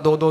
2-2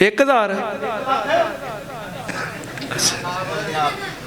1000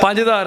5000।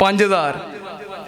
5000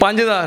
5000।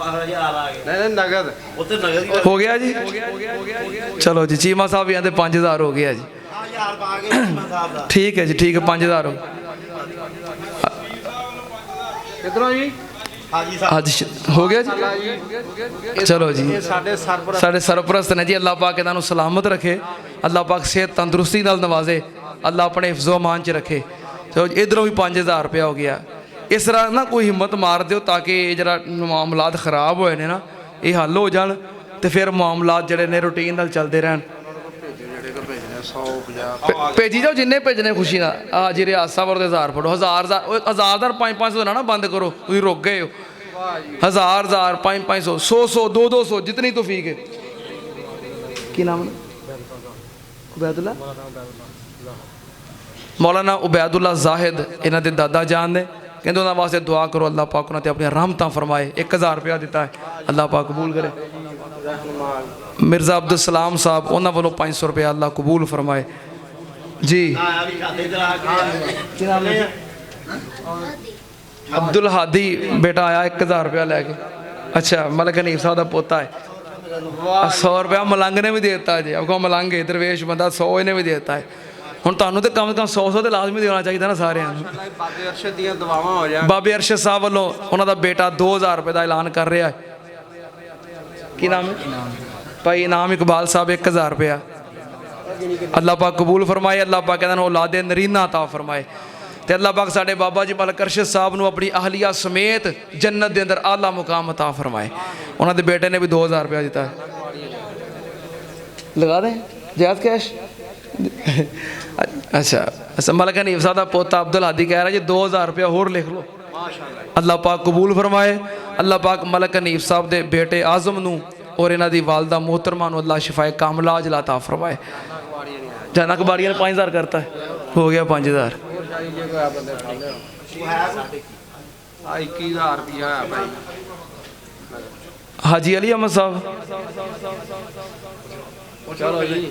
ਨਹੀਂ ਨਗਦ ਉੱਤੇ ਨਗਦ ਹੀ ਹੋ ਗਿਆ ਜੀ ਚਲੋ ਜੀ ਚੀਮਾ ਸਾਹਿਬ ਵੀ ਆਂਦੇ 5000 ਹੋ ਗਿਆ ਜੀ 1000 ਪਾ ਕੇ ਚੀਮਾ ਸਾਹਿਬ ਦਾ ਠੀਕ ਹੈ ਜੀ ਠੀਕ ਹੈ 5000 ਹੋ ਕਿਧਰੋਂ ਜੀ ਹਾਜੀ ਸਾਹਿਬ ਅੱਜ ਹੋ ਗਿਆ ਜੀ ਚਲੋ ਜੀ ਇਹ ਸਾਡੇ ਸਰਪ੍ਰਸਤ ਸਾਡੇ ਸਰਪ੍ਰਸਤ ਨੇ ਜੀ ਅੱਲਾਹ ਪਾਕ ਇਹਨਾਂ ਨੂੰ ਸਲਾਮਤ ਰੱਖੇ ਅੱਲਾਹ ਪਾਕ ਸਿਹਤ ਤੰਦਰੁਸਤੀ ਨਾਲ ਨਵਾਜ਼ੇ ਅੱਲਾਹ ਆਪਣੇ ਹਿਫਜ਼ੋ ਅਮਾਨ 'ਚ ਰੱਖੇ ਚਲੋ ਇਧਰੋਂ ਵੀ 5000 ਰੁਪਇਆ ਹੋ ਗਿਆ ਇਸ ਤਰ੍ਹਾਂ ਨਾ ਕੋਈ ਹਿੰਮਤ ਮਾਰ ਦਿਓ ਤਾਂ ਕਿ ਇਹ ਜਿਹੜਾ ਮਾਮਲਾਤ ਖਰਾਬ ਹੋਏ ਨੇ ਨਾ ਇਹ ਹੱਲ ਹੋ ਜਾਣ ਤੇ ਫਿਰ ਮਾਮਲਾਤ ਜਿਹੜੇ ਨੇ ਰੂਟੀਨ ਨਾਲ ਚੱਲਦੇ ਰਹਿਣ ਜਿਹੜੇ ਕੋ ਭੇਜਣੇ 150 ਭੇਜੀ ਜਾਓ ਜਿੰਨੇ ਭੇਜਣੇ ਖੁਸ਼ੀ ਨਾਲ ਆ ਜੀ ਰਿਆਜ਼ ਸਾਹਿਬ ਦੇ 1000 ਫੜੋ 1000 ਦਾ 500 ਨਾ ਬੰਦ ਕਰੋ ਤੁਸੀਂ ਰੁਕ ਗਏ ਹੋ 1000 500 100 200 ਜਿਤਨੀ ਤੌਫੀਕ ਹੈ ਕੀ ਨਾਮ ਹੈ ਉਬੈਦੁੱਲਾ ਮੌਲਾਨਾ ਉਬੈਦੁੱਲਾ ਜ਼ਾਹਿਦ ਇਹਨਾਂ ਦੇ ਦਾਦਾ ਜਾਨ ਨੇ ਕਹਿੰਦੇ ਉਹਨਾਂ ਵਾਸਤੇ ਦੁਆ ਕਰੋ ਅੱਲਾਹ ਪਾਕ ਉਹਨਾਂ ਤੇ ਆਪਣੀਆਂ ਰਹਿਮਤਾਂ ਫਰਮਾਏ 1000 ਰੁਪਇਆ ਦਿੱਤਾ ਹੈ ਅੱਲਾਹ ਪਾਕ ਕਬੂਲ ਕਰੇ ਮਿਰਜ਼ਾ ਅਬਦੁਲ ਸਲਾਮ ਸਾਹਿਬ ਉਹਨਾਂ ਵੱਲੋਂ 500 ਰੁਪਇਆ ਅੱਲਾਹ ਕਬੂਲ ਫਰਮਾਏ ਜੀ ਆਇਆ ਵੀ ਖਾਤੇ ਤੇ ਲਾ ਕੇ ਕੀ ਨਾਮ ਹੈ ਅਬਦੁਲ ਹਾਦੀ ਬੇਟਾ ਆਇਆ 1000 ਰੁਪਇਆ ਲੈ ਕੇ ਅੱਛਾ ਮਲਕ ਹਨੀਫ ਸਾਹਿਬ ਦਾ ਪੋਤਾ ਹੈ 100 ਰੁਪਇਆ ਮਲੰਗ ਨੇ ਵੀ ਦੇ ਦਿੱਤਾ ਜੀ ਆਪਕੋ ਮਲੰਗ ਹੈ ਦਰਵੇਸ਼ ਬੰਦਾ 100 ਇਹਨੇ ਵੀ ਦੇ ਦਿੱਤਾ ਹੈ ਹੁਣ ਤੁਹਾਨੂੰ ਤੇ ਕਮ 100 ਤੇ ਲਾਜ਼ਮੀ ਦੇਣਾ ਚਾਹੀਦਾ ਨਾ ਸਾਰਿਆਂ ਨੂੰ ਬਾਬੇ ਅਰਸ਼ਦ ਦੀਆਂ ਦੁਆਵਾਂ ਹੋ ਜਾਣ ਬਾਬੇ ਅਰਸ਼ਦ ਸਾਹਿਬ ਵੱਲੋਂ ਉਹਨਾਂ ਦਾ ਬੇਟਾ 2000 ਰੁਪਏ ਦਾ ਐਲਾਨ ਕਰ ਰਿਹਾ ਹੈ ਕੀ ਨਾਮ ਹੈ ਭਾਈ ਇਨਾਮ ਇਕਬਾਲ ਸਾਹਿਬ 1000 ਰੁਪਇਆ ਅੱਲਾਹ ਪਾਕ ਕਬੂਲ ਫਰਮਾਏ ਅੱਲਾਹ ਪਾਕ ਇਹਨਾਂ ਨੂੰ ਔਲਾਦੇ ਨਰੀਨਾ ਅਤਾ ਫਰਮਾਏ ਤੇ ਅੱਲਾਹ ਪਾਕ ਸਾਡੇ ਬਾਬਾ ਜੀ ਮਲਕ ਅਰਸ਼ਦ ਸਾਹਿਬ ਨੂੰ ਆਪਣੀ ਅਹਲੀਆ ਸਮੇਤ ਜੰਨਤ ਦੇ ਅੰਦਰ ਆਲਾ ਮੁਕਾਮ ਅਤਾ ਫਰਮਾਏ ਉਹਨਾਂ ਦੇ ਬੇਟੇ ਨੇ ਵੀ 2000 ਰੁਪਇਆ ਦਿੱਤਾ ਲਗਾ ਦੇ ਜਾਇਜ਼ ਕੈਸ਼ ਅੱਛਾ ਮਲਕ ਹਨੀਫ ਸਾਹਿਬ ਦਾ ਪੋਤਾ ਅਬਦੁਲ ਹਾਦੀ ਕਹਿ ਰਿਹਾ ਜੀ 2000 ਰੁਪਇਆ ਹੋਰ ਲਿਖ ਲਓ ਅੱਲਾਹ ਪਾਕ ਕਬੂਲ ਫਰਮਾਏ ਅੱਲਾਹ ਪਾਕ ਮਲਕ ਹਨੀਫ ਸਾਹਿਬ ਦੇ ਬੇਟੇ ਆਜ਼ਮ ਨੂੰ ਔਰ ਇਹਨਾਂ ਦੀ ਵਾਲਦਾ ਮੁਹਤਰਮਾ ਨੂੰ ਅੱਲਾਹ ਸ਼ਿਫਾਏ ਕਾਮਲਾ ਅਜਲਾ ਅਤਾ ਫਰਮਾਏ ਜਾਨਾ ਕਬਾੜੀਆਂ ਨੇ 5000 ਕਰਤਾ ਹੋ ਗਿਆ 5000 ਆ 21000 ਰੁਪਇਆ ਹੈ ਭਾਈ ਹਾਜੀ ਅਲੀ ਅਹਿਮਦ ਸਾਹਿਬ ਚਲੋ ਜੀ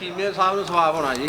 ਚੀਮੇ ਸਾਹਿਬ ਨੂੰ ਸਵਾਬ ਹੋਣਾ ਜੀ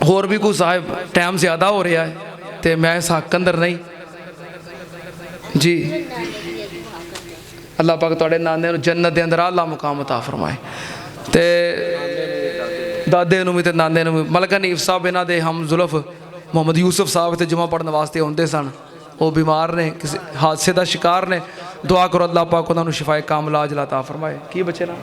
ਹੋਰ ਵੀ ਕੋਈ ਸਾਹਿਬ ਟਾਈਮ ਜ਼ਿਆਦਾ ਹੋ ਰਿਹਾ ਹੈ ਤੇ ਮੈਂ ਇਸ ਹੱਕ ਅੰਦਰ ਨਹੀਂ ਜੀ ਅੱਲਾਹ ਪਾਕ ਤੁਹਾਡੇ ਨਾਨੇ ਨੂੰ ਜੰਨਤ ਦੇ ਅੰਦਰ ਆਲਾ ਮੁਕਾਮ ਅਤਾ ਫਰਮਾਏ ਤੇ ਦਾਦੇ ਨੂੰ ਵੀ ਤੇ ਨਾਨੇ ਨੂੰ ਵੀ ਮਲਕ ਹਨੀਫ ਸਾਹਿਬ ਇਹਨਾਂ ਦੇ ਹਮ ਜ਼ੁਲਫ ਮੁਹੰਮਦ ਯੂਸਫ ਸਾਹਿਬ ਤੇ ਜੁਮਾ ਪੜਨ ਵਾਸਤੇ ਆਉਂਦੇ ਸਨ ਉਹ ਬਿਮਾਰ ਨੇ ਕਿਸੇ ਹਾਦਸੇ ਦਾ ਸ਼ਿਕਾਰ ਨੇ ਦੁਆ ਕਰੋ ਅੱਲਾਹ ਪਾਕ ਉਹਨਾਂ ਨੂੰ ਸ਼ਿਫਾਏ ਕਾਮਲਾ ਅਜਲਾ ਅਤਾ ਫਰਮਾਏ ਕੀ ਬੱਚੇ ਨਾਮ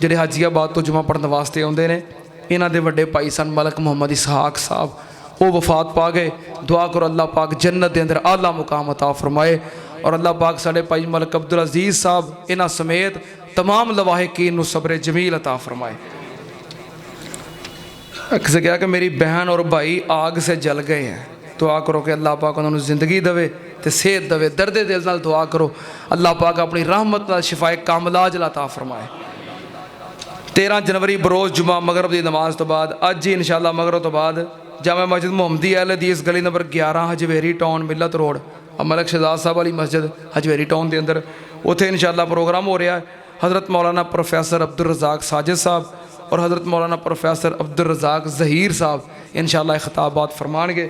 ਜਿਹੜੇ ਹਾਜੀਆਬਾਦ ਤੋਂ ਜੁਮਾ ਪੜਨ ਵਾਸਤੇ ਆਉਂਦੇ ਨੇ ਇਹਨਾਂ ਦੇ ਵੱਡੇ ਭਾਈ ਸਨ ਮਲਕ ਮੁਹੰਮਦ ਇਸਹਾਕ ਸਾਹਿਬ ਉਹ ਵਫਾਤ ਪਾ ਗਏ ਦੁਆ ਕਰੋ ਅੱਲਾਹ ਪਾਕ ਜੰਨਤ ਦੇ ਅੰਦਰ ਆਲਾ ਮੁਕਾਮ ਅਤਾ ਫਰਮਾਏ اور اللہ پاک ساڑے پائی ملک عبدالعزیز صاحب انہاں سمیت تمام لواحقین نو صبر جمیل عطا فرمائے۔ سے کہا کہ میری بہن اور بھائی آگ سے جل گئے ہیں، دعا کرو کہ اللہ پاک انہوں نے زندگی دے تے صحت دے، درد دل نال دعا کرو اللہ پاک اپنی رحمت نال شفائے کاملہ عطا فرمائے۔ 13 جنوری بروز جمعہ مغرب دی نماز تو بعد اج ہی انشاءاللہ مغرب تو بعد جامع مسجد محمدی اہل حدیث گلی نمبر 11 حجویری ٹاؤن ملت روڈ ملک شہزاد صاحب والی مسجد حجویری ٹاؤن دے اندر اتھے انشاءاللہ پروگرام ہو رہا ہے۔ حضرت مولانا پروفیسر عبدالرزاق ساجد صاحب اور حضرت مولانا پروفیسر عبدالرزاق ظہیر صاحب انشاءاللہ خطابات فرمان گے۔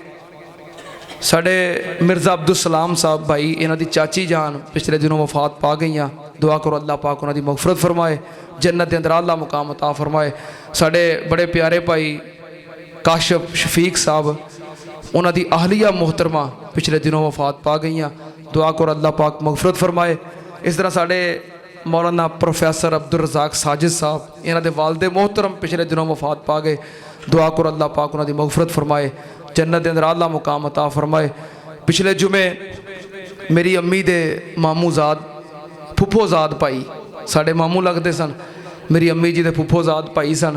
ساڑھے مرزا عبدالسلام صاحب بھائی انہاں دی چاچی جان پچھلے دنوں وفات پا گئی ہیں، دعا کرو اللہ پاک انہاں دی مغفرت فرمائے، جنت دے اندر اللہ مقام عطا فرمائے۔ ساڑھے بڑے پیارے بھائی کاشف شفیق صاحب انہاں دی اہلیہ محترمہ پچھلے دنوں وفات پا گئی ہیں، دعا کرو اللہ پاک مغفرت فرمائے۔ اس طرح ساڑھے مولانا پروفیسر عبدالرزاق ساجد صاحب انہاں دے والد محترم پچھلے دنوں وفات پا گئے، دعا کرو اللہ پاک انہاں دی مغفرت فرمائے، جنت دے اندر اللہ مقام عطا فرمائے۔ پچھلے جمعے میری امی دے ماموں زاد پھپھو زاد پائی ساڑھے ماموں لگتے سن، میری امی جی دے پھپھو زاد پائی سن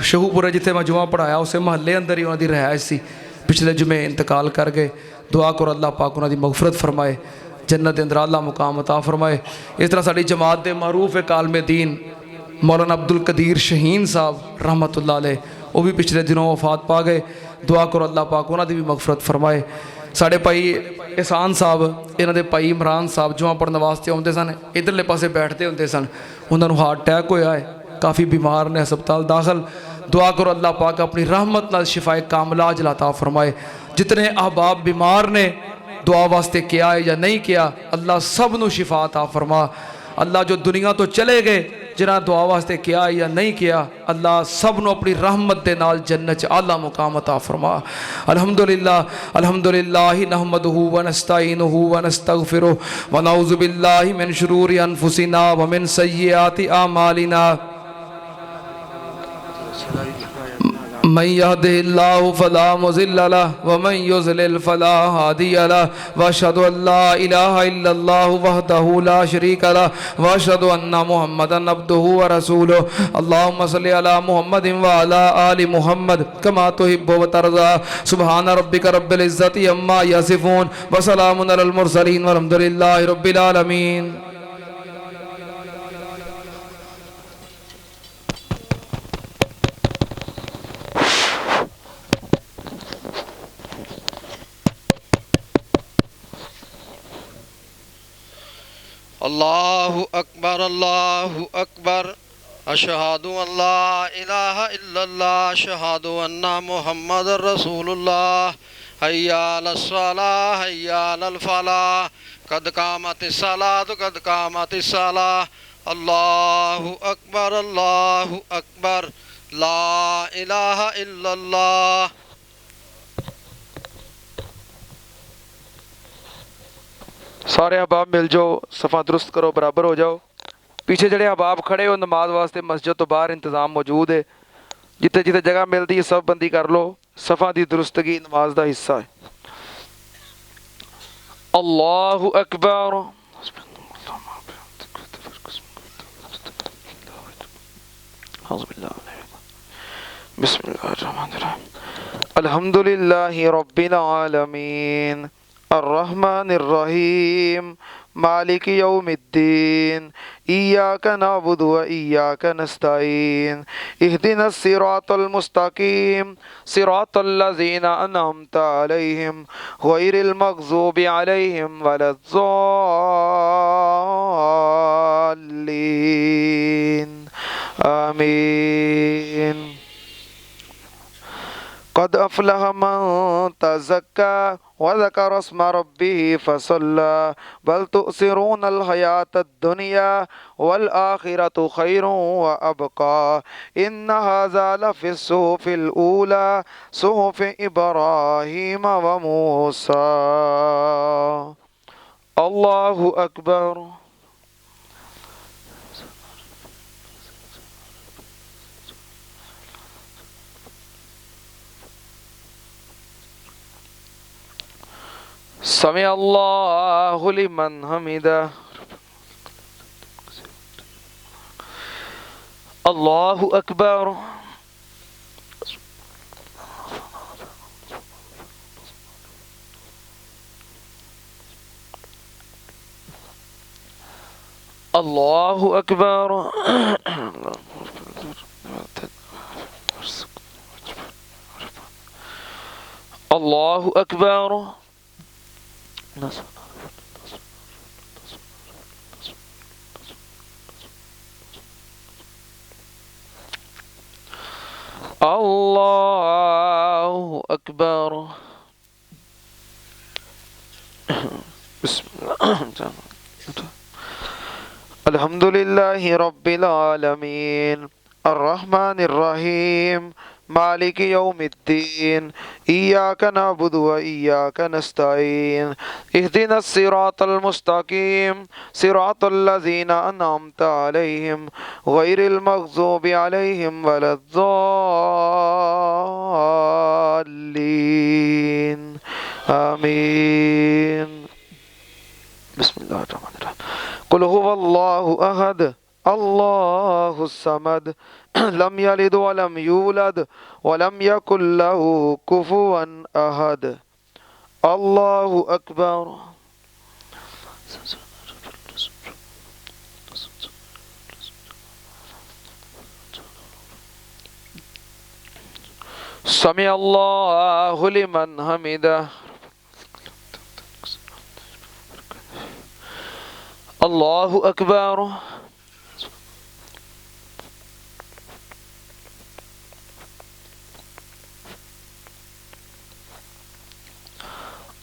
شہو پورے جتھے میں جمعہ پڑھایا اسے محلے اندر ہی انہاں دی رہائش سی، پچھلے جمعے انتقال کر گئے، دعا کرو اللہ پاک انہاں دی مغفرت فرمائے، جنت اندر اللہ مقام عطا فرمائے۔ اس طرح ساری جماعت دے معروف کالم دین مولانا عبدالقدیر شہین صاحب رحمت اللہ علیہ وہ بھی پچھلے دنوں وفات پا گئے، دعا کرو اللہ پاک انہاں دی بھی مغفرت فرمائے۔ ساڑھے پائی احسان صاحب انہاں دے پائی عمران صاحب جمعہ پڑھنے واسطے آتے سن، ادھرلے پاسے بیٹھتے ہوتے سن، انہوں نے ہارٹ اٹیک ہویا ہے، کافی بیمار نے ہسپتال داخل، دعا کرو اللہ پاک اپنی رحمت نال شفائے کاملہ عطا فرمائے۔ جتنے احباب بیمار نے دعا واسطے کیا ہے یا نہیں کیا اللہ سب نو شفا عطا فرما۔ اللہ جو دنیا تو چلے گئے جنہاں دعا واسطے کیا ہے یا نہیں کیا اللہ سب نو اپنی رحمت دے نال جنت اعلیٰ مقام عطا فرما۔ الحمدللہ الحمدللہ نحمدہ ونستعینہ ونستغفرہ ونعوذ باللہ من شرور انفسنا ومن سیئات اعمالنا، من يهده الله فلا مضل له ومن يضلل فلا هادي له واشهد ان لا اله الا الله وحده لا شريك له واشهد ان محمدا عبده ورسوله اللهم صل على محمد وعلى ال محمد كما تحب وترضى سبحان ربك رب العزة عما يصفون وسلام على المرسلين والحمد لله رب العالمين۔ اللہ اکبر اشہد ان لا الہ الا اللہ اشہد ان محمد رسول اللہ حی علی الصلاۃ حی علی الفلاح قد قامت الصلاۃ قد قامت الصلاۃ اللہ اکبر لا الہ الا اللہ۔ سارے احباب مل جاؤ، صفحہ درست کرو، برابر ہو جاؤ۔ پیچھے جڑے احباب کھڑے ہو نماز واسطے مسجد تو باہر انتظام موجود ہے، جتے جتے جگہ ملتی ہے سب بندی کر لو، صفحہ دی درستگی نماز دا حصہ ہے۔ اللہ اکبر۔ بسم اللہ الرحمن الرحیم الحمدللہ رب العالمین الرحمن الرحیم مالک یوم الدین ایاک نعبد و ایاک نستعین اہدنا الصراط المستقیم صراط الذین انعمت علیہم غیر المغضوب علیہم ولا الضالین آمین۔ قد افلح من تزكى وذكر اسم ربه فصلى بل تؤثرون الحياة الدنيا والآخرة خير وأبقى إن هذا لفي الصحف الأولى صحف إبراهيم وموسى۔ الله أكبر۔ سمع الله لمن حمده الله أكبر الله أكبر الله أكبر الله أكبر بسم الله الحمد لله رب العالمين الرحمن الرحيم مالك يوم الدين إياك نعبد وإياك نستعين اهدنا الصراط المستقيم صراط الذين أنعمت عليهم غير المغضوب عليهم ولا الضالين آمين بسم الله الرحمن الرحيم قل هو الله أحد الله الصمد لم يلد ولم يولد ولم يكن له كفوا أحد الله أكبر سمع الله لمن حمده الله أكبر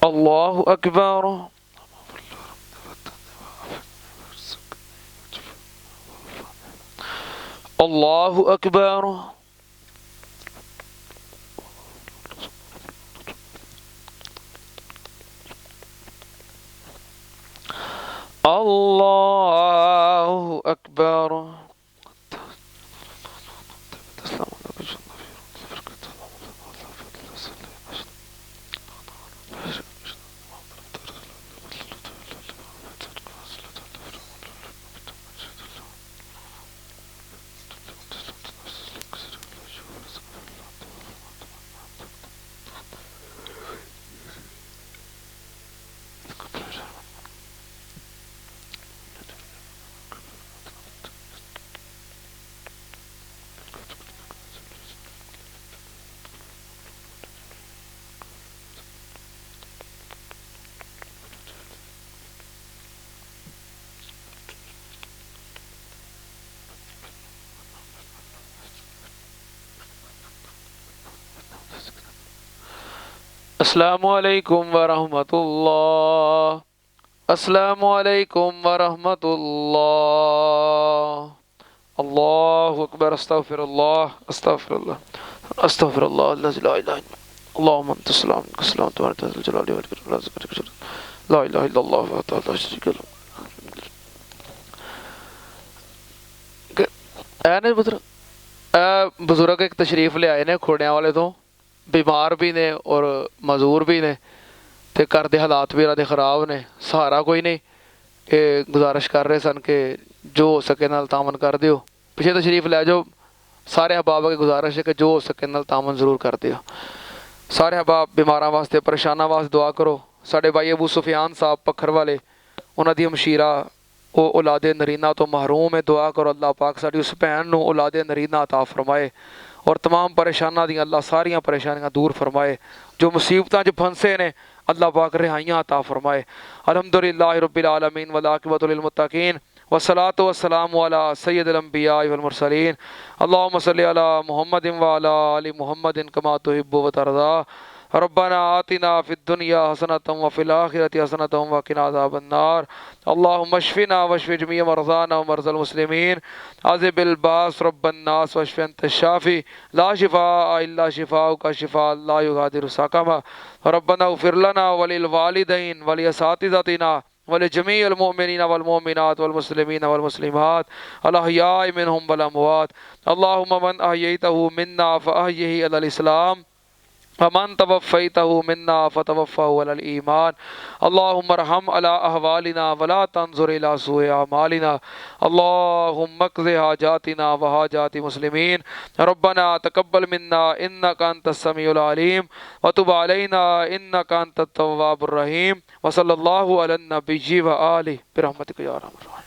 الله أكبر الله أكبر الله أكبر السلام علیکم ورحمۃ اللہ السلام علیکم ورحمۃ اللہ اللہ اکبر استغفر اللہ استغفر اللہ استغفر اللہ لا الہ الا انت اللهم انت السلام منك السلام تبارك ذو الجلال والاکرام لا الہ الا اللہ وحدہ لا شریک له بزرگ ایک تشریف لے آئے نے کھوڑیاں والے تو بیمار بھی نے اور معذور بھی نے تے گھر دے حالات بھی انہاں دے خراب نے سہارا کوئی نہیں گزارش کر رہے سن کہ جو ہو سکے نال تعاون کر دیو پیچھے تشریف لے جاؤ سارے احباب کی گزارش ہے کہ جو ہو سکے نال تعاون ضرور کر دیو سارے احباب بیماراں واسطے پریشاناں واسطے دعا کرو ساڈے بھائی ابو سفیان صاحب پکھر والے انہاں دی ہمشیرہ وہ اولاد نرینہ تو محروم ہے دعا کرو اللہ پاک ساری اس بہن نو اولاد نرینہ عطا فرمائے اور تمام پریشانہ دیا اللہ ساریاں پریشانیاں دور فرمائے جو مصیبتاں جو پھنسے نے اللہ پاک رہائیاں عطا فرمائے الحمدللہ رب العالمین والعاقبۃ للمتقین والصلاۃ والسلام علی سید الانبیاء والمرسلین اللہم صلی علی محمد وعلی آل محمد کما تحب وترضی ربنا آتنا فی الدنیا حسنۃ وفی الآخرۃ حسنۃ وقنا عذاب النار اللہم اشفنا واشف جمیع مرضانا ومرضى المسلمین عذب الباس رب الناس واشف انت الشافی لا شفاء الا شفاؤک شفاء لا یغادر سقما ربنا اغفر لنا وللوالدین ولاساتذتنا ولجميع المؤمنين والمؤمنات والمسلمين والمسلمات الاحياء منهم والاموات اللهم من احييته منا فاحيه على الاسلام ومن توفيته منا فتوفه على الإيمان اللهم ارحم على أهوالنا ولا تنظر إلى سوء أعمالنا اللهم اقض حاجاتنا وحاجات المسلمين ربنا تقبل منا إنك أنت السميع العليم وتب علينا إنك أنت التواب الرحيم وصلى الله على النبي وآله برحمتك يا أرحم الراحمين.